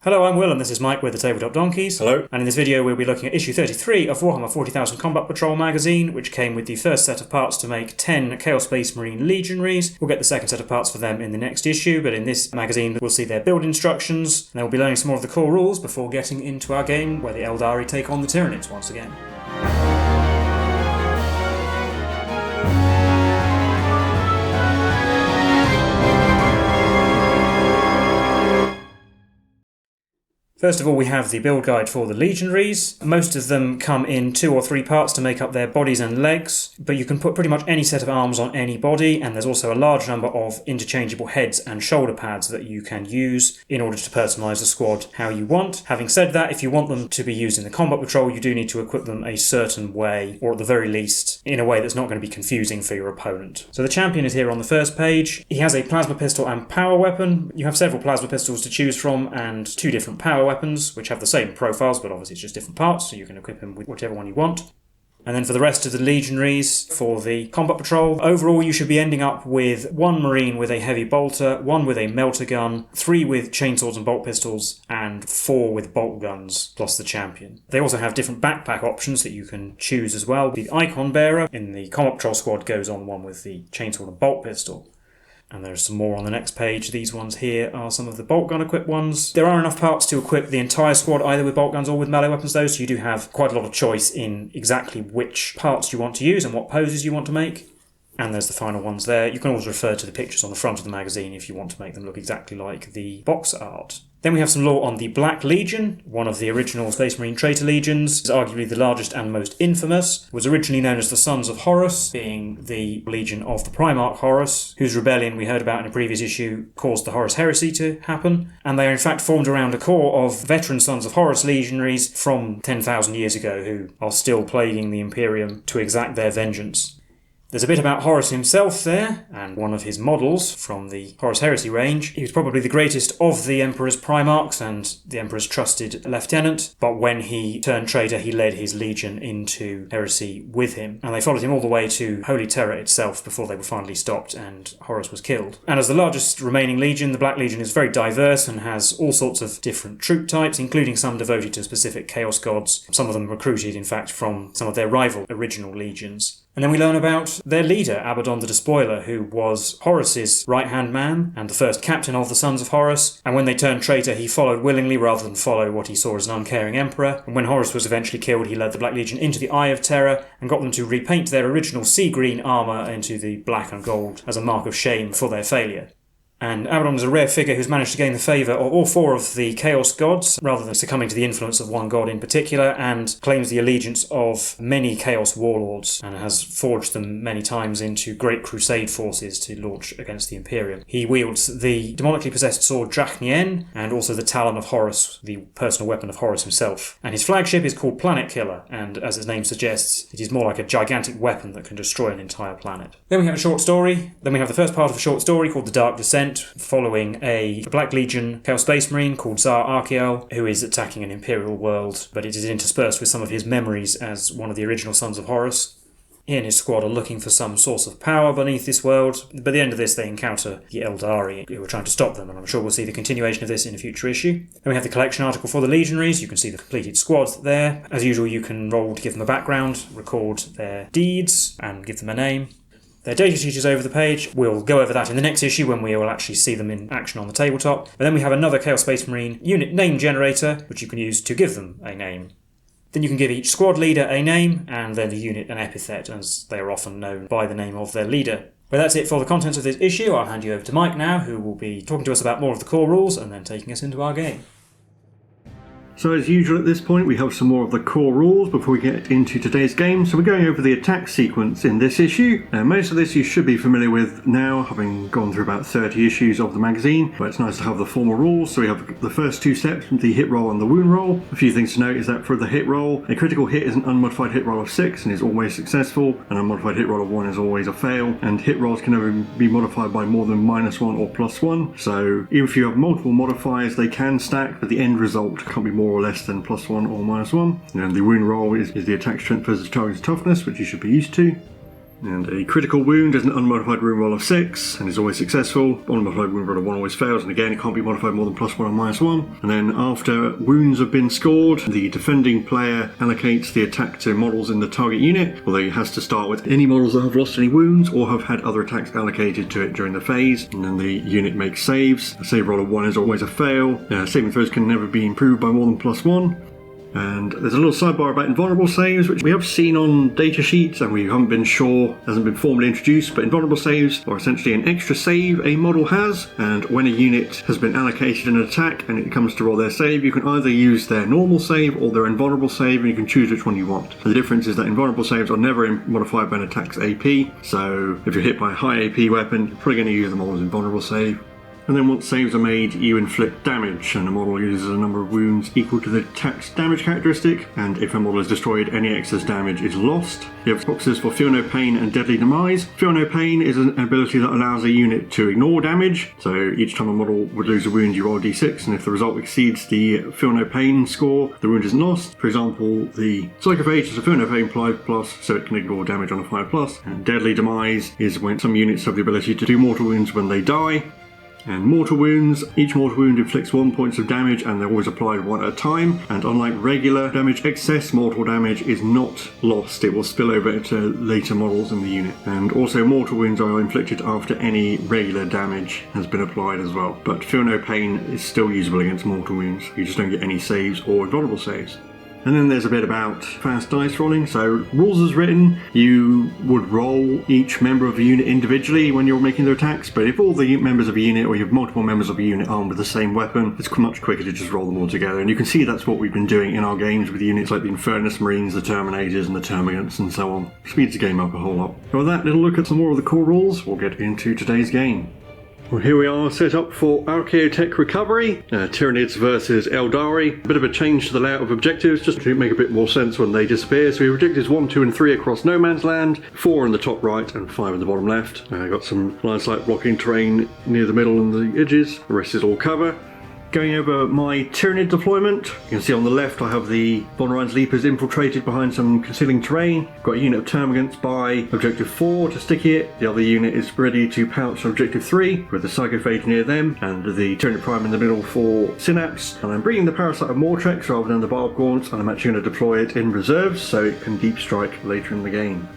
Hello, I'm Will and this is Mike with the Tabletop Donkeys. Hello. And in this video we'll be looking at issue 33 of Warhammer 40,000 Combat Patrol magazine, which came with the first set of parts to make 10 Chaos Space Marine Legionaries. We'll get the second set of parts for them in the next issue, but in this magazine we'll see their build instructions, and then we'll be learning some more of the core rules before getting into our game where the Aeldari take on the Tyranids once again. First of all, we have the build guide for the Legionaries. Most of them come in 2 or 3 parts to make up their bodies and legs, but you can put pretty much any set of arms on any body, and there's also a large number of interchangeable heads and shoulder pads that you can use in order to personalise the squad how you want. Having said that, if you want them to be used in the combat patrol, you do need to equip them a certain way, or at the very least, in a way that's not going to be confusing for your opponent. So the champion is here on the first page. He has a plasma pistol and power weapon. You have several plasma pistols to choose from and 2 different power weapons, which have the same profiles, but obviously it's just different parts, so you can equip him with whichever one you want. And then for the rest of the Legionaries, for the combat patrol, overall you should be ending up with 1 Marine with a heavy bolter, 1 with a melter gun, 3 with chainswords and bolt pistols, and 4 with bolt guns, plus the champion. They also have different backpack options that you can choose as well. The icon bearer in the combat patrol squad goes on one with the chainsword and bolt pistol. And there's some more on the next page. These ones here are some of the bolt gun equipped ones. There are enough parts to equip the entire squad either with bolt guns or with melee weapons though, so you do have quite a lot of choice in exactly which parts you want to use and what poses you want to make. And there's the final ones there. You can always refer to the pictures on the front of the magazine if you want to make them look exactly like the box art. Then we have some lore on the Black Legion, one of the original Space Marine Traitor Legions. It's arguably the largest and most infamous. It was originally known as the Sons of Horus, being the legion of the Primarch Horus, whose rebellion we heard about in a previous issue caused the Horus Heresy to happen. And they are in fact formed around a core of veteran Sons of Horus legionaries from 10,000 years ago who are still plaguing the Imperium to exact their vengeance. There's a bit about Horus himself there, and one of his models from the Horus Heresy range. He was probably the greatest of the Emperor's Primarchs and the Emperor's trusted lieutenant, but when he turned traitor he led his legion into heresy with him, and they followed him all the way to Holy Terror itself before they were finally stopped and Horus was killed. And as the largest remaining legion, the Black Legion is very diverse and has all sorts of different troop types, including some devoted to specific chaos gods, some of them recruited in fact from some of their rival original legions. And then we learn about their leader, Abaddon the Despoiler, who was Horus's right-hand man and the first captain of the Sons of Horus, and when they turned traitor he followed willingly rather than follow what he saw as an uncaring emperor, and when Horus was eventually killed he led the Black Legion into the Eye of Terror and got them to repaint their original sea green armour into the black and gold as a mark of shame for their failure. And Abaddon is a rare figure who's managed to gain the favour of all 4 of the Chaos gods, rather than succumbing to the influence of one god in particular, and claims the allegiance of many Chaos warlords, and has forged them many times into great crusade forces to launch against the Imperium. He wields the demonically possessed sword Drachnien, and also the Talon of Horus, the personal weapon of Horus himself. And his flagship is called Planet Killer, and as its name suggests, it is more like a gigantic weapon that can destroy an entire planet. Then we have a short story. Then we have the first part of a short story called The Dark Descent, following a Black Legion Chaos Space Marine called Tsar Archael, who is attacking an Imperial world, but it is interspersed with some of his memories as one of the original Sons of Horus. He and his squad are looking for some source of power beneath this world, but at the end of this they encounter the Aeldari, who are trying to stop them, and I'm sure we'll see the continuation of this in a future issue. Then we have the collection article for the Legionaries. You can see the completed squad there. As usual, you can roll to give them a background, record their deeds, and give them a name. Their data sheet is over the page. We'll go over that in the next issue when we will actually see them in action on the tabletop. But then we have another Chaos Space Marine unit name generator, which you can use to give them a name. Then you can give each squad leader a name, and then the unit an epithet, as they are often known by the name of their leader. But that's it for the contents of this issue. I'll hand you over to Mike now, who will be talking to us about more of the core rules and then taking us into our game. So as usual at this point we have some more of the core rules before we get into today's game. So we're going over the attack sequence in this issue. Most of this you should be familiar with now, having gone through about 30 issues of the magazine, but it's nice to have the formal rules. So we have the first 2 steps, the hit roll and the wound roll. A few things to note is that for the hit roll, a critical hit is an unmodified hit roll of 6 and is always successful, an unmodified hit roll of 1 is always a fail, and hit rolls can never be modified by more than -1 or +1. So even if you have multiple modifiers they can stack, but the end result can't be more or less than +1 or -1. And the wound roll is the attack strength versus target's toughness, which you should be used to. And a critical wound is an unmodified wound roll of 6 and is always successful. Unmodified wound roll of 1 always fails, and again it can't be modified more than +1 or -1. And then after wounds have been scored, the defending player allocates the attack to models in the target unit, although he has to start with any models that have lost any wounds or have had other attacks allocated to it during the phase. And then the unit makes saves. A save roll of 1 is always a fail. Saving throws can never be improved by more than +1. And there's a little sidebar about invulnerable saves, which we have seen on data sheets and we haven't been sure, hasn't been formally introduced, but invulnerable saves are essentially an extra save a model has, and when a unit has been allocated an attack and it comes to roll their save, you can either use their normal save or their invulnerable save, and you can choose which one you want. And the difference is that invulnerable saves are never modified by an attack's AP, so if you're hit by a high AP weapon, you're probably going to use the model's invulnerable save. And then once saves are made, you inflict damage, and the model uses a number of wounds equal to the attack's damage characteristic, and if a model is destroyed, any excess damage is lost. You have boxes for Feel No Pain and Deadly Demise. Feel No Pain is an ability that allows a unit to ignore damage, so each time a model would lose a wound, you roll d6, and if the result exceeds the Feel No Pain score, the wound isn't lost. For example, the Psychophage is a Feel No Pain 5+, so it can ignore damage on a 5+, and Deadly Demise is when some units have the ability to do mortal wounds when they die. And mortal wounds, each mortal wound inflicts 1 point of damage and they're always applied one at a time, and unlike regular damage, excess mortal damage is not lost, it will spill over into later models in the unit. And also mortal wounds are inflicted after any regular damage has been applied as well, but Feel No Pain is still usable against mortal wounds, you just don't get any saves or invulnerable saves. And then there's a bit about fast dice rolling. So rules as written, you would roll each member of a unit individually when you're making their attacks, but if all the members of a unit, or you have multiple members of a unit armed with the same weapon, it's much quicker to just roll them all together. And you can see that's what we've been doing in our games with units like the Infernus Marines, the Terminators and the Termagants and so on. Speeds the game up a whole lot. So with that little look at some more of the core rules, we'll get into today's game. Well, here we are set up for Archaeotech Recovery, Tyranids versus Aeldari. A bit of a change to the layout of objectives, just to make a bit more sense when they disappear. So we have objectives 1, 2 and 3 across no man's land, 4 in the top right and 5 in the bottom left. Got some landslide blocking terrain near the middle and the edges, the rest is all cover. Going over my Tyranid deployment, you can see on the left I have the Von Ryan's Leapers infiltrated behind some concealing terrain. Got a unit of Termagants by objective 4 to sticky it. The other unit is ready to pounce on objective 3 with the Psychophage near them and the Tyranid Prime in the middle for Synapse. And I'm bringing the Parasite of Mortrex rather than the Barb Gaunts, and I'm actually going to deploy it in reserves so it can deep strike later in the game.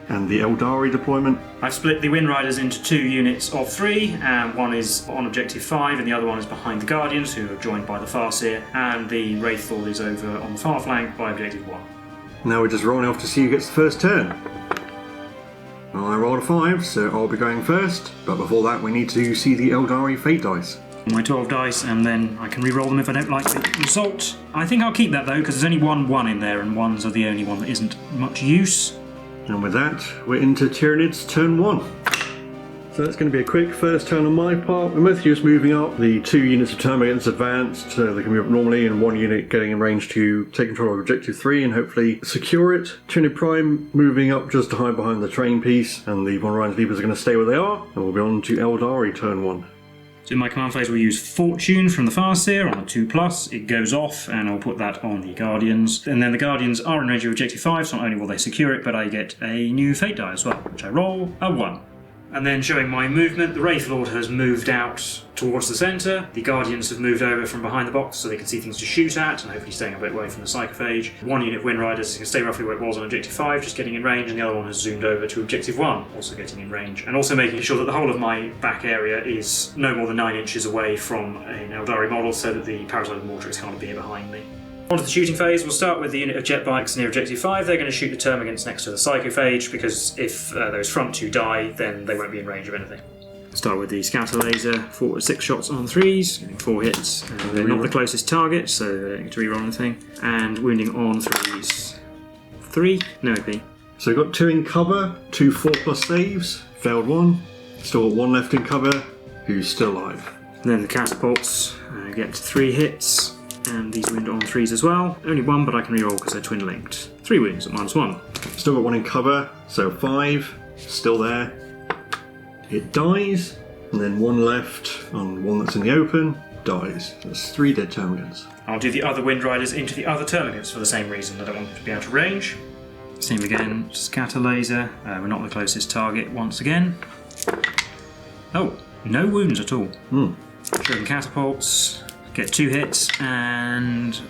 And the Aeldari deployment. I've split the Wind Riders into 2 units of 3, and one is on objective 5 and the other one is behind the Guardians, who are joined by the Farseer, and the Wraithfall is over on the far flank by objective 1. Now we're just rolling off to see who gets the first turn. Well, I rolled a 5, so I'll be going first, but before that we need to see the Aeldari fate dice. My 12 dice, and then I can re-roll them if I don't like the result. I think I'll keep that though, because there's only one 1 in there, and 1s are the only one that isn't much use. And with that, we're into Tyranids turn 1. So that's going to be a quick first turn on my part. We're both just moving up. The 2 units of Termagants advanced, so they can move up normally, and 1 unit getting in range to take control of objective 3 and hopefully secure it. Tyranid Prime moving up just to hide behind the train piece, and the Von Ryan's Leapers are going to stay where they are. And we'll be on to Aeldari turn 1. So in my command phase we'll use Fortune from the Farseer on a 2+, it goes off and I'll put that on the Guardians. And then the Guardians are in range of objective 5, so not only will they secure it, but I get a new fate die as well, which I roll a 1. And then showing my movement, the Wraithlord has moved out towards the centre, the Guardians have moved over from behind the box so they can see things to shoot at, and hopefully staying a bit away from the Psychophage. 1 unit of Wind Riders can stay roughly where it was on objective 5, just getting in range, and the other one has zoomed over to objective 1, also getting in range. And also making sure that the whole of my back area is no more than 9 inches away from an Aeldari model, so that the Parasite of Mortrex can't appear behind me. On to the shooting phase, we'll start with the unit of jet bikes near objective 5. They're going to shoot the Termagants next to the Psychophage, because if those front 2 die, then they won't be in range of anything. Start with the Scatter Laser, 4 to 6 shots on 3s, getting 4 hits. They're not the closest target, so they don't get to reroll anything. And wounding on 3s. 3, no AP. So we've got 2 in cover, 2 4+ saves, failed 1. Still got 1 left in cover, who's still alive. And then the Catapults get 3 hits. And these wound on 3s as well. Only 1, but I can reroll because they're twin linked. 3 wounds at -1. Still got 1 in cover, so 5, still there. It dies, and then 1 left on 1 that's in the open, dies. That's 3 dead Termagants. I'll do the other Wind Riders into the other Termagants for the same reason. I don't want them to be out of range. Same again, scatter laser. We're not the closest target once again. Oh, no wounds at all. Shuriken catapults, get 2 hits and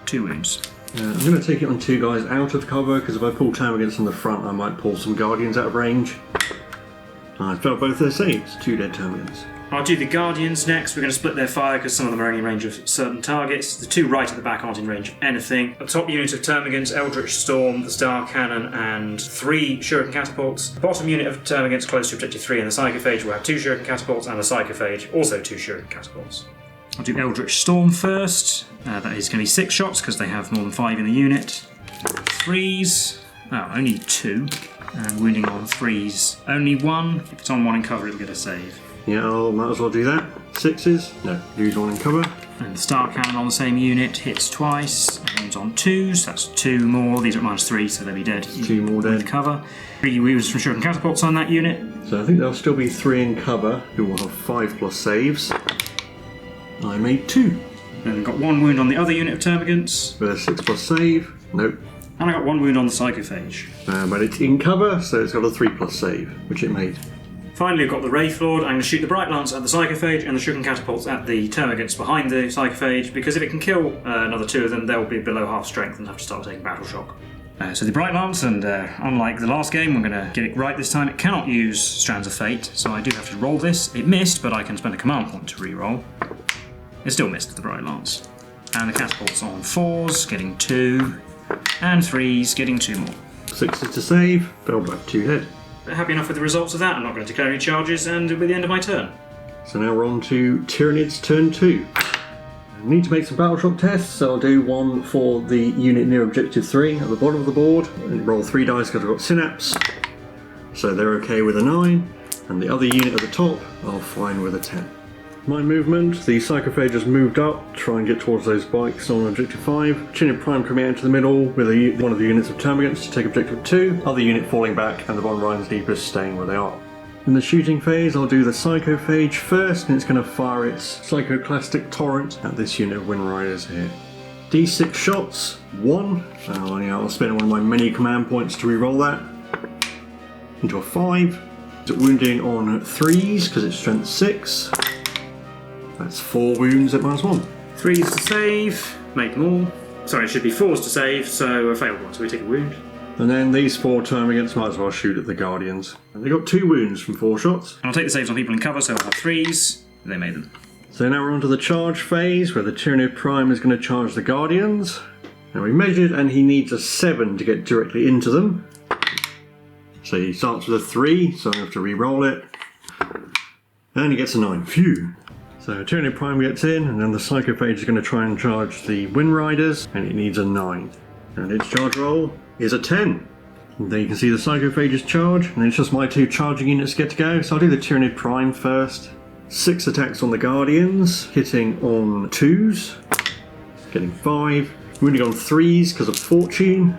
2 wounds. I'm going to take it on 2 guys out of cover, because if I pull termagants in the front, I might pull some guardians out of range. I failed both their saves, 2 dead termagants. I'll do the Guardians next. We're going to split their fire because some of them are only in range of certain targets. The 2 right at the back aren't in range of anything. A top unit of Termagants, Eldritch Storm, the Star Cannon, and 3 Shuriken Catapults. The bottom unit of Termagants close to Objective 3 and the Psychophage will have 2 Shuriken Catapults, and the Psychophage also 2 Shuriken Catapults. I'll do Eldritch Storm first. That is going to be 6 shots because they have more than 5 in the unit. 3s. Oh, only 2. And wounding on 3s. Only 1. If it's on 1 in cover, it'll get a save. Yeah, I might as well do that. 6s. No, use 1 in cover. And the Star Cannon on the same unit hits twice. And on 2s. That's 2 more. These are at -3, so they'll be dead. 2 more dead. With cover. 3 wounds from Shuriken Catapults on that unit. So I think there'll still be 3 in cover who will have 5+ saves. I made 2. Then we've got 1 wound on the other unit of Termagants. With a 6+ save. Nope. And I got 1 wound on the Psychophage. But it's in cover, so it's got a 3+ save, which it made. Finally, I've got the Wraithlord. I'm going to shoot the Bright Lance at the Psychophage and the Shuriken Catapults at the Termagants behind the Psychophage, because if it can kill another 2 of them, they'll be below half strength and have to start taking battle shock. So the Bright Lance, and unlike the last game, we're going to get it right this time. It cannot use Strands of Fate, so I do have to roll this. It missed, but I can spend a command point to re-roll. It still missed the Bright Lance. And the Catapults on 4s, getting 2, and 3s, getting 2 more. 6s to save, they'll have 2 dead. Happy enough with the results of that. I'm not going to declare any charges, and it'll be the end of my turn. So now we're on to Tyranids turn 2. I need to make some battle shock tests, so I'll do 1 for the unit near Objective 3 at the bottom of the board, and roll 3 dice because I've got Synapse, so they're okay with a 9, and the other unit at the top, I'll fine with a 10. My movement, the Psychophage has moved up, try and get towards those bikes on Objective 5. Tyranid Prime coming out into the middle with one of the units of Termagants to take Objective 2, other unit falling back, and the Von Ryan's Deepest staying where they are. In the shooting phase, I'll do the Psychophage first, and it's going to fire its Psychoclastic Torrent at this unit of Wind Riders here. D6 shots, 1. I'll spend one of my many command points to re-roll that. Into a 5. It's wounding on 3s because it's strength 6. That's 4 wounds at -1. 3s to save, make more. Sorry, it should be 4s to save, so I failed one, so we take a wound. And then these 4 Termagants might as well shoot at the Guardians. And they got 2 wounds from 4 shots. And I'll take the saves on people in cover, so I'll have 3s. They made them. So now we're on to the charge phase, where the Tyranid Prime is going to charge the Guardians. Now we measured, and he needs a 7 to get directly into them. So he starts with a 3, so I'm going to have to re-roll it. And he gets a 9. Phew! So Tyranid Prime gets in, and then the Psychophage is going to try and charge the Wind Riders, and it needs a 9. And its charge roll is a 10. And there you can see the Psychophage's charge, and it's just my 2 charging units get to go. So I'll do the Tyranid Prime first. 6 attacks on the Guardians, hitting on 2s, getting 5. Wounding on 3s because of Fortune,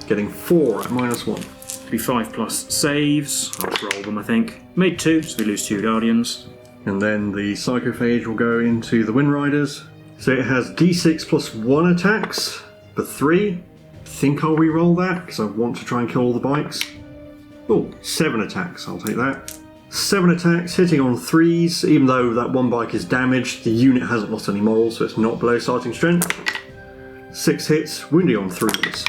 getting 4 at -1. It'll be 5+ saves. I'll just roll them, I think. Made 2, so we lose 2 Guardians. And then the Psychophage will go into the Wind Riders. So it has D6 +1 attacks for 3. I think I'll re-roll that because I want to try and kill all the bikes. Oh, 7 attacks, I'll take that. 7 attacks, hitting on 3s. Even though that one bike is damaged, the unit hasn't lost any morals, so it's not below starting strength. 6 hits, wounding on 3s.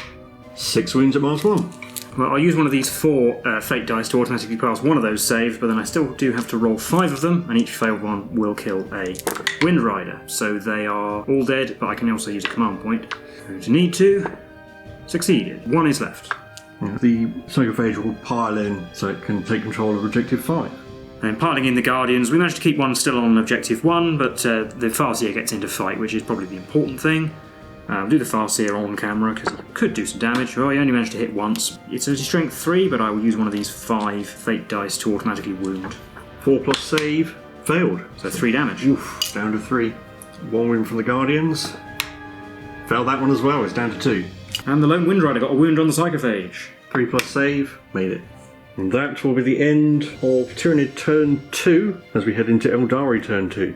6 wounds at -1. Well, I'll use one of these 4 fate dice to automatically pass one of those saves, but then I still do have to roll 5 of them, and each failed one will kill a Wind Rider. So they are all dead, but I can also use a command point. Going to need to. Succeeded. 1 is left. The Psychophage will pile in so it can take control of Objective 5. And piling in the Guardians, we managed to keep one still on Objective 1, but the Farseer gets into fight, which is probably the important thing. Do the Farseer on camera, because he could do some damage. Well, he only managed to hit once. It's a strength 3, but I will use one of these 5 fate dice to automatically wound. 4+ save, failed. So 3 damage. Oof, down to 3. 1 wound from the Guardians. Failed that one as well, it's down to 2. And the Lone Wind Rider got a wound on the Psychophage. 3+ save, made it. And that will be the end of Tyranid turn 2, as we head into Aeldari turn 2.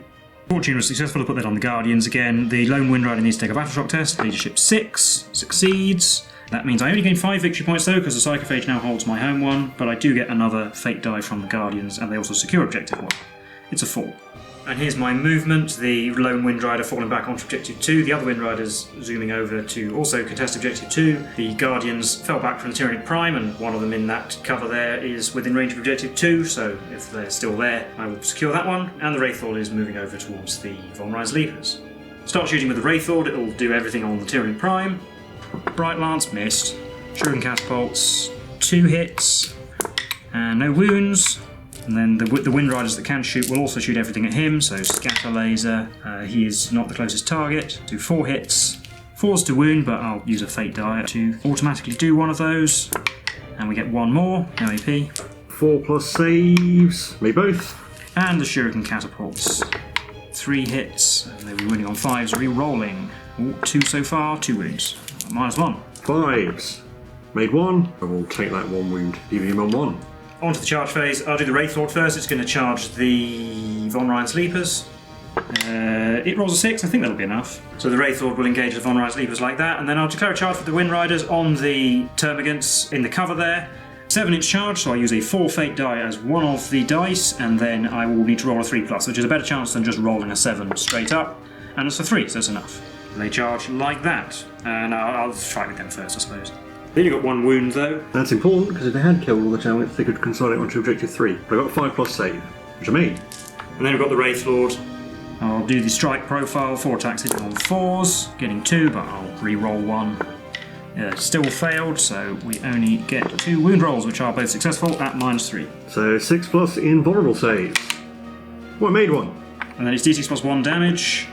Fortune was successful to put that on the Guardians again. The Lone Wind Rider needs to take a battle shock test. Leadership 6, succeeds. That means I only gain 5 victory points though, because the Psychophage now holds my home one, but I do get another fate die from the Guardians, and they also secure objective 1. It's a 4. And here's my movement, the lone Windrider falling back onto objective 2, the other Windriders zooming over to also contest objective 2, the Guardians fell back from the Tyranid Prime, and one of them in that cover there is within range of objective 2, so if they're still there, I will secure that one, and the Wraithlord is moving over towards the Von Rhein's Leapers. Start shooting with the Wraithlord, it'll do everything on the Tyranid Prime. Bright Lance missed, Shuriken Catapults, 2 hits, and no wounds. And then the Windriders that can shoot will also shoot everything at him, so Scatter Laser, he is not the closest target. Do 4 hits, 4s to wound, but I'll use a Fate die to automatically do one of those. And we get 1 more, no AP. 4 plus saves, me both. And the Shuriken Catapults. 3 hits, and they'll be winning on 5s, re-rolling. 2 so far, 2 wounds. -1. 5s. Made 1, I will take that 1 wound, leaving him on 1. On to the charge phase. I'll do the Wraithlord first. It's going to charge the Von Rhein's Leapers. It rolls a 6, I think that'll be enough. So the Wraithlord will engage the Von Rhein's Leapers like that, and then I'll declare a charge for the Windriders on the Termagants in the cover there. 7-inch charge, so I use a 4 fate die as one of the dice, and then I will need to roll a 3+, which is a better chance than just rolling a 7 straight up. And it's a 3, so that's enough. They charge like that, and I'll fight with them first, I suppose. Then you've got 1 wound though. That's important, because if they had killed all the Termagants, they could consolidate onto objective 3. But I got 5 plus save, which I made. And then we've got the Wraithlord. I'll do the strike profile, 4 attacks hitting on 4s, getting 2, but I'll re-roll 1. Still failed, so we only get 2 wound rolls, which are both successful at -3. So 6 plus invulnerable saves. Well, I made 1. And then it's d6 plus 1 damage,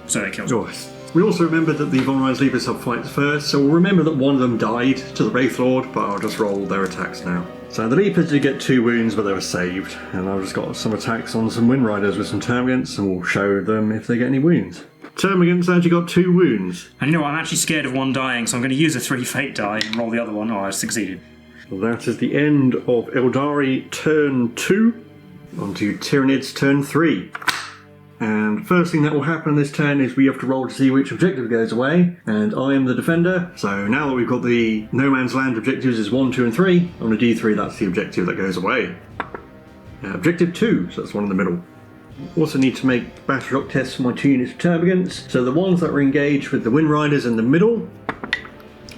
so it kills. Nice. We also remembered that the Von Rhein's Leapers have fights first, so we'll remember that one of them died to the Wraithlord, but I'll just roll their attacks now. So the Leapers did get 2 wounds, but they were saved, and I've just got some attacks on some Windriders with some Termagants, and we'll show them if they get any wounds. Termagants actually got 2 wounds. And you know what, I'm actually scared of one dying, so I'm going to use a 3 fate die and roll the other one. Oh, I succeeded. Well, that is the end of Aeldari turn 2, on to Tyranids turn 3. And first thing that will happen this turn is we have to roll to see which objective goes away, and I am the defender, so now that we've got the No Man's Land objectives is 1, 2 and 3, on a D3 that's the objective that goes away. Objective 2, so that's one in the middle. Also need to make battle shock tests for my 2 units of Termagants, so the ones that were engaged with the Windriders in the middle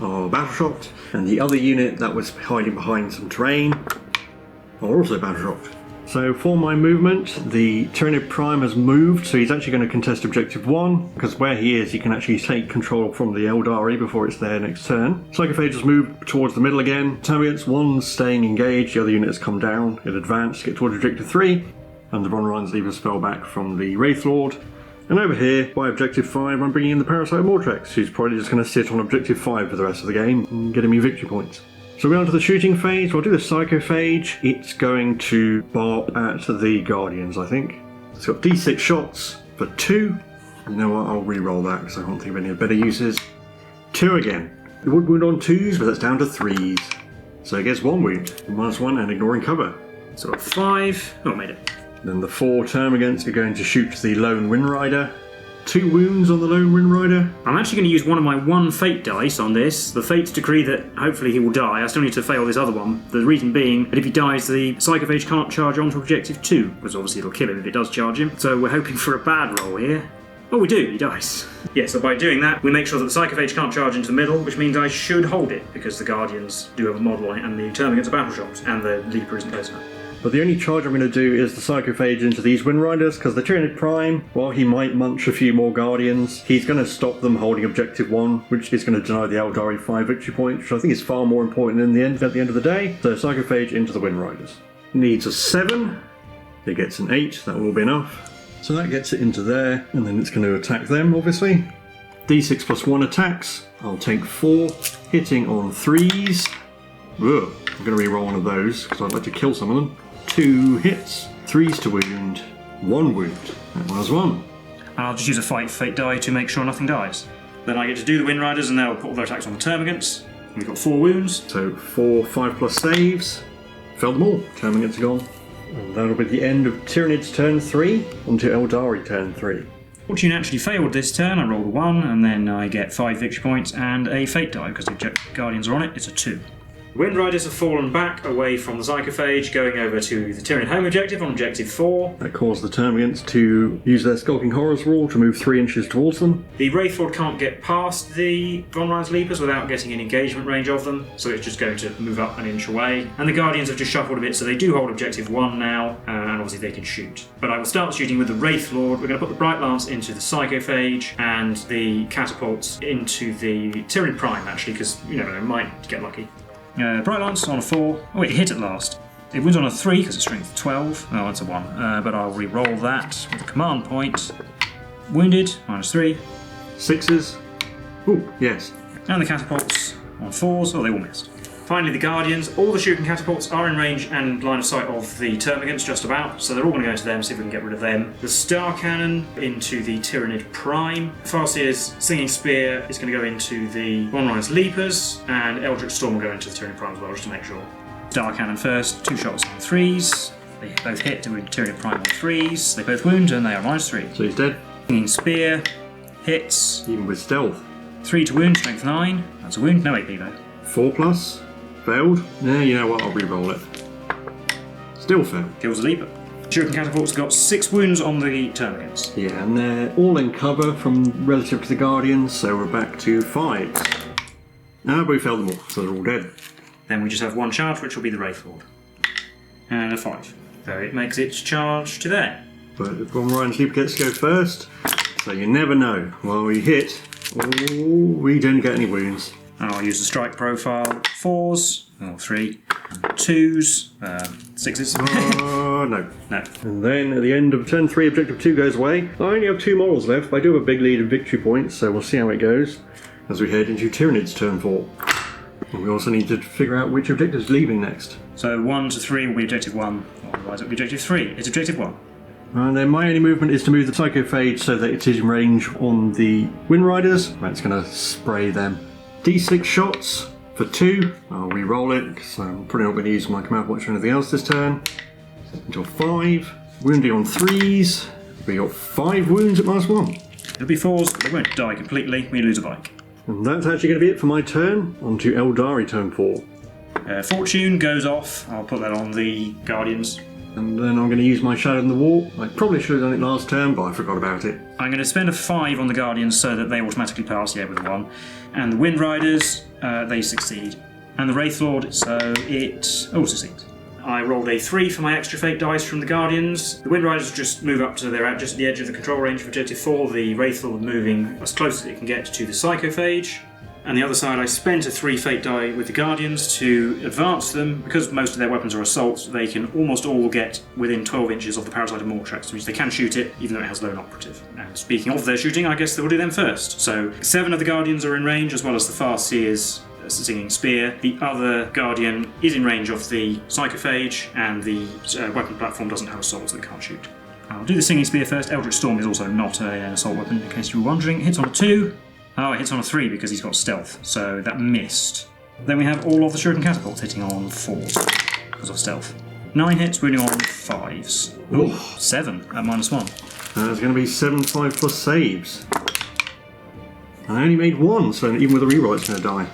are battle shocked, and the other unit that was hiding behind some terrain are also battle shocked. So for my movement, the Tyranid Prime has moved, so he's actually going to contest objective 1, because where he is, he can actually take control from the Aeldari before it's their next turn. Psychophage has moved towards the middle again. Termagants, one's staying engaged, the other unit has come down, it advanced to get towards objective 3, and the Von Rhein's Leapers fell back from the Wraithlord. And over here, by objective 5, I'm bringing in the Parasite Mortrex, who's probably just going to sit on objective 5 for the rest of the game, and getting me victory points. So we're on to the shooting phase. We'll do the Psychophage. It's going to bark at the Guardians, I think. It's got D6 shots for 2. You know what, I'll re-roll that because I can't think of any better uses. 2 again. It would wound on 2s, but that's down to 3s. So it gets 1 wound, -1 and ignoring cover. So 5. Oh, made it. Then the 4 Termagants are going to shoot the lone Windrider. 2 wounds on the lone Windrider. I'm actually going to use one of my 1 fate dice on this. The fates decree that hopefully he will die. I still need to fail this other one. The reason being that if he dies, the Psychophage can't charge onto objective 2, because obviously it'll kill him if it does charge him. So we're hoping for a bad roll here. Oh, we do, he dies. Yeah, so by doing that, we make sure that the Psychophage can't charge into the middle, which means I should hold it, because the Guardians do have a model on it, and the Termagants are battle shocked, and the Leaper isn't close enough. But the only charge I'm going to do is the Psychophage into these Windriders, because the Tyranid Prime, while he might munch a few more Guardians, he's going to stop them holding objective 1, which is going to deny the Aeldari 5 victory points, which I think is far more important at the end of the day. So Psychophage into the Windriders. Needs a 7. It gets an 8, that will be enough. So that gets it into there, and then it's going to attack them, obviously. D6 plus 1 attacks. I'll take 4, hitting on 3s. Ugh, I'm going to re-roll one of those, because I'd like to kill some of them. 2 hits, 3s to wound, 1 wound. That was 1. And I'll just use a fate die to make sure nothing dies. Then I get to do the Windriders, and they'll put all their attacks on the Termagants. We've got 4 wounds. So 4 5 plus saves. Failed them all. Termagants are gone. And that'll be the end of Tyranids turn 3, onto Aeldari turn 3. Fortune actually failed this turn. I rolled a 1, and then I get 5 victory points and a fate die because the Guardians are on it. It's a 2. Wind Riders have fallen back away from the Psychophage, going over to the Tyranid home objective on objective 4. That caused the Termagants to use their Skulking Horrors rule to move 3 inches towards them. The Wraithlord can't get past the Von Ryan's Leapers without getting in engagement range of them, so it's just going to move up an inch away. And the Guardians have just shuffled a bit, so they do hold objective 1 now, and obviously they can shoot. But I will start shooting with the Wraithlord. We're going to put the Bright Lance into the Psychophage and the catapults into the Tyranid Prime, actually, because you never know, might get lucky. Bright Lance on a 4. Oh wait, it hit at last. It wins on a 3 because it's strength 12. Oh, that's a 1. But I'll re-roll that with a command point. Wounded, -3. 6s. Ooh, yes. And the catapults on 4s. Oh, they all missed. Finally, the Guardians. All the shooting catapults are in range and line of sight of the Termagants, just about, so they're all going to go into them, see if we can get rid of them. The Star Cannon into the Tyranid Prime. Farseer's Singing Spear is going to go into the Von Ryan's Leapers, and Eldritch Storm will go into the Tyranid Prime as well, just to make sure. Star Cannon first, 2 shots on 3s. They both hit to Tyranid Prime on 3s. They both wound, and they are -3. So he's dead. Singing Spear hits. Even with stealth. 3 to wound, strength 9. That's a wound, no AP though. 4+. Failed. Yeah, you know what, I'll re-roll it. Still failed. Kills the Leaper. Shuriken Catapult's got 6 wounds on the Termagants. Yeah, and they're all in cover from relative to the Guardians, so we're back to 5s. But we failed them all, so they're all dead. Then we just have 1 charge, which will be the Wraithlord. And a 5. So it makes its charge to there. But the Von Ryan's Leaper gets to go first, so you never know. While we hit, we don't get any wounds. I'll use the strike profile. 4s, 3, 2s, 6s. No. No. And then at the end of turn 3, objective 2 goes away. I only have 2 morals left, but I do have a big lead in victory points, so we'll see how it goes as we head into Tyranid's turn 4. And we also need to figure out which objective is leaving next. So 1 to 3 will be objective 1, otherwise it will be objective 3. It's objective 1. And then my only movement is to move the Psychophage so that it is in range on the Wind Riders. That's going to spray them. D6 shots for 2. I'll re-roll it because I'm probably not going to use my command watch or anything else this turn. Until 5. Wounding on 3s. We got 5 wounds at -1. It'll be 4s, but they won't die completely. We lose a bike. And that's actually going to be it for my turn. On to Aeldari turn 4. Fortune goes off. I'll put that on the Guardians. And then I'm going to use my Shadow in the Wall. I probably should have done it last turn, but I forgot about it. I'm going to spend a 5 on the Guardians so that they automatically pass, with a 1. And the Wind Riders, they succeed. And the Wraithlord, so it all succeeds. I rolled a 3 for my extra fate dice from the Guardians. The Wind Riders just move up to they're just at the edge of the control range of objective 4. The Wraithlord moving as close as it can get to the Psychophage. And the other side, I spent a 3 fate die with the Guardians to advance them. Because most of their weapons are assaults, they can almost all get within 12 inches of the Parasite of Mortrax, which means they can shoot it, even though it has lone operative. And speaking of their shooting, I guess they will do them first. So 7 of the Guardians are in range, as well as the Farseer's Singing Spear. The other Guardian is in range of the Psychophage, and the weapon platform doesn't have assaults that can't shoot. I'll do the Singing Spear first. Eldritch Storm is also not an assault weapon, in case you were wondering. It hits on a 2. Oh, it hits on a 3 because he's got stealth, so that missed. Then we have all of the Shuriken Catapults hitting on 4s because of stealth. 9 hits, wounding on 5s. Ooh, 7 at -1. It's going to be 7 5+ saves. I only made 1, so even with a reroll it's going to die.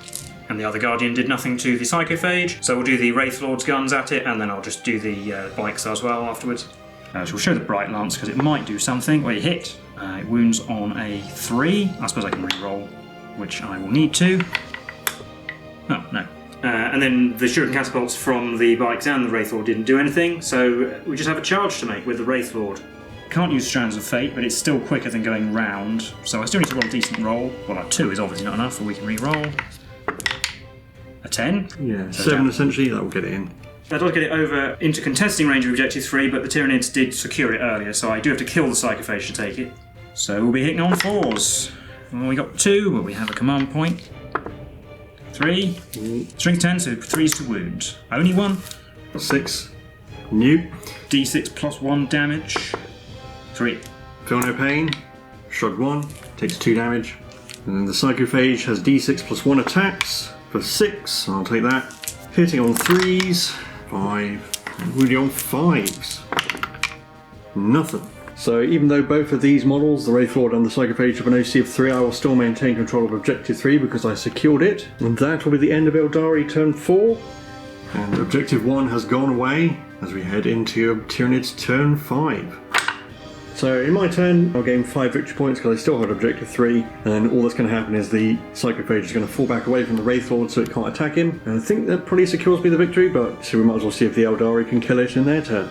And the other Guardian did nothing to the Psychophage, so we'll do the Wraithlord's guns at it, and then I'll just do the bikes as well afterwards. So we'll show the Bright Lance because it might do something. Well, it hit. It wounds on a 3. I suppose I can re-roll, which I will need to. Oh, no. And then the Shuriken Catapults from the bikes and the Wraithlord didn't do anything, so we just have a charge to make with the Wraithlord. Can't use Strands of Fate, but it's still quicker than going round, so I still need to roll a decent roll. Well, a 2 is obviously not enough, but we can re-roll. A 10? Yeah, so 7 down. essentially, that will get it in. That does get it over into contesting range of objective 3, but the Tyranids did secure it earlier, so I do have to kill the Psychophage to take it. So we'll be hitting on 4s. Well, we got 2, but we have a command point. 3. Strength 10, so 3s to wound. Only 1. 6. New. D6 plus 1 damage. 3. Feel no pain. Shrug 1. Takes 2 damage. And then the Psychophage has D6 plus 1 attacks for 6. I'll take that. Hitting on 3s. 5. Wounding on 5s. Nothing. So even though both of these models, the Wraithlord and the Psychophage, have an OC of 3, I will still maintain control of Objective 3 because I secured it. And that will be the end of Aeldari turn 4. And Objective 1 has gone away as we head into Tyranids turn 5. So in my turn, I'll gain 5 victory points because I still hold Objective 3, and all that's going to happen is the Psychophage is going to fall back away from the Wraithlord so it can't attack him. And I think that probably secures me the victory, but we might as well see if the Aeldari can kill it in their turn.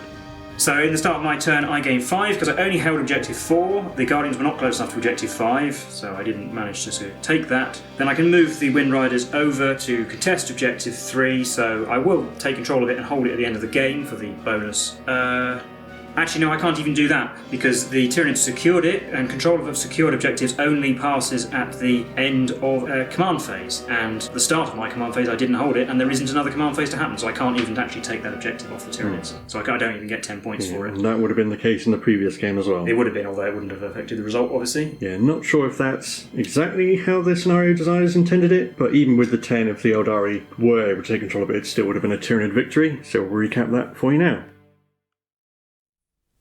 So in the start of my turn I gained 5 because I only held Objective 4. The Guardians were not close enough to Objective 5, so I didn't manage to take that. Then I can move the Wind Riders over to contest Objective 3, so I will take control of it and hold it at the end of the game for the bonus. Actually, no, I can't even do that because the Tyranids secured it, and control of secured objectives only passes at the end of a command phase. And the start of my command phase, I didn't hold it, and there isn't another command phase to happen, so I can't even actually take that objective off the Tyranids. So I don't even get 10 points for it. And that would have been the case in the previous game as well. It would have been, although it wouldn't have affected the result, obviously. Yeah, not sure if that's exactly how the scenario designers intended it, but even with the 10, if the Aeldari were able to take control of it, it still would have been a Tyranid victory. So we'll recap that for you now.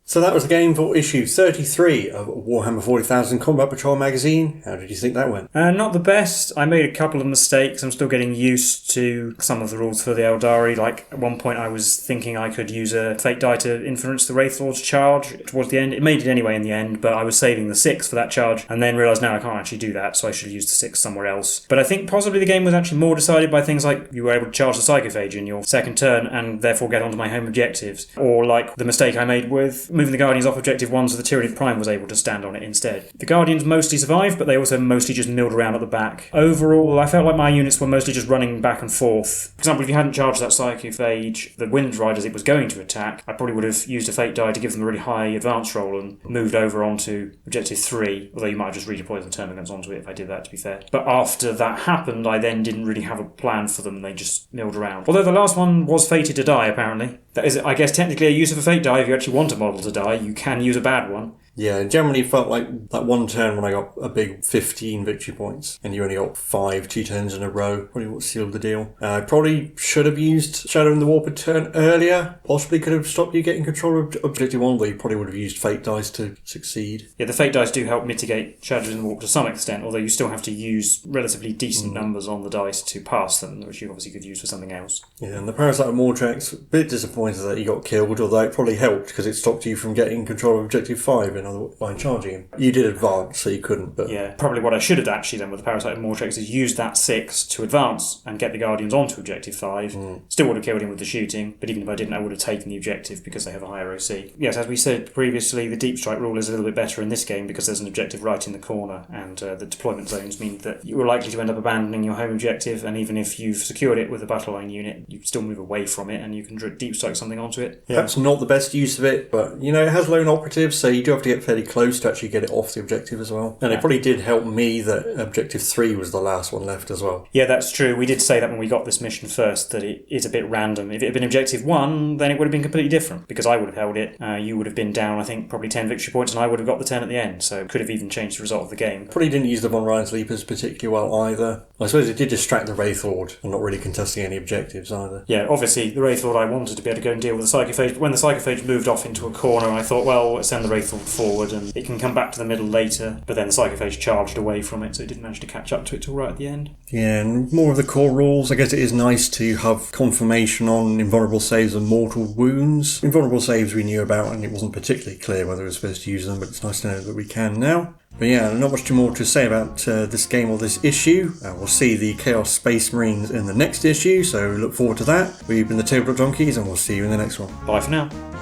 So that was the game for issue 33 of Warhammer 40,000 Combat Patrol magazine. How did you think that went? Not the best. I made a couple of mistakes. I'm still getting used to some of the rules for the Aeldari. Like, at one point I was thinking I could use a fate die to influence the Wraithlord's charge towards the end. It made it anyway in the end, but I was saving the 6 for that charge, and then realised now I can't actually do that, so I should use the 6 somewhere else. But I think possibly the game was actually more decided by things like you were able to charge the Psychophage in your second turn and therefore get onto my home objectives. Or like the mistake I made with moving the Guardians off Objective 1 so the Tyranid Prime was able to stand on it instead. The Guardians mostly survived, but they also mostly just milled around at the back. Overall, I felt like my units were mostly just running back and forth. For example, if you hadn't charged that Psychophage, the Wind Riders it was going to attack, I probably would have used a Fate die to give them a really high advance roll and moved over onto Objective 3, although you might have just redeployed the termagants onto it if I did that, to be fair. But after that happened, I then didn't really have a plan for them, they just milled around. Although the last one was fated to die, apparently. That is, I guess, technically a use of a fate die. If you actually want a model to die, you can use a bad one. Yeah, it generally felt like that one turn when I got a big 15 victory points, and you only got 5 2 turns in a row. Probably what sealed the deal. I probably should have used Shadow in the Warp a turn earlier. Possibly could have stopped you getting control of Objective 1, but you probably would have used Fate dice to succeed. Yeah, the Fate dice do help mitigate Shadows in the Warp to some extent, although you still have to use relatively decent numbers on the dice to pass them, which you obviously could use for something else. Yeah, and the Parasite of Mortrex, a bit disappointed that he got killed, although it probably helped because it stopped you from getting control of Objective 5 by charging him. You did advance, so you couldn't, but... Yeah, probably what I should have actually done with the Parasite of Mortrex is use that 6 to advance and get the Guardians onto Objective 5. Still would have killed him with the shooting, but even if I didn't, I would have taken the objective because they have a higher OC. Yes, as we said previously, the Deep Strike rule is a little bit better in this game because there's an objective right in the corner, and the deployment zones mean that you're likely to end up abandoning your home objective, and even if you've secured it with a battle line unit, you can still move away from it and you can Deep Strike something onto it. Yeah, perhaps not the best use of it, but, you know, it has lone operatives, so you do have to get fairly close to actually get it off the objective as well. And it probably did help me that Objective 3 was the last one left as well. Yeah, that's true. We did say that when we got this mission first, that it is a bit random. If it had been Objective 1, then it would have been completely different, because I would have held it. You would have been down, I think, probably 10 victory points, and I would have got the 10 at the end, so it could have even changed the result of the game. Probably didn't use the Von Ryan's Leapers particularly well either. I suppose it did distract the Wraithlord and not really contesting any objectives either. Yeah, obviously, the Wraithlord I wanted to be able to go and deal with the Psychophage, but when the Psychophage moved off into a corner, I thought, well, send the Wraithlord forward and it can come back to the middle later, but then the Psychophage charged away from it, so it didn't manage to catch up to it till right at the end. Yeah, and more of the core rules. I guess it is nice to have confirmation on invulnerable saves and mortal wounds. Invulnerable saves we knew about, and it wasn't particularly clear whether we were supposed to use them, but it's nice to know that we can now. But yeah, not much more to say about this game or this issue. We'll see the Chaos Space Marines in the next issue, so look forward to that. We've been the Tabletop Donkeys, and we'll see you in the next one. Bye for now.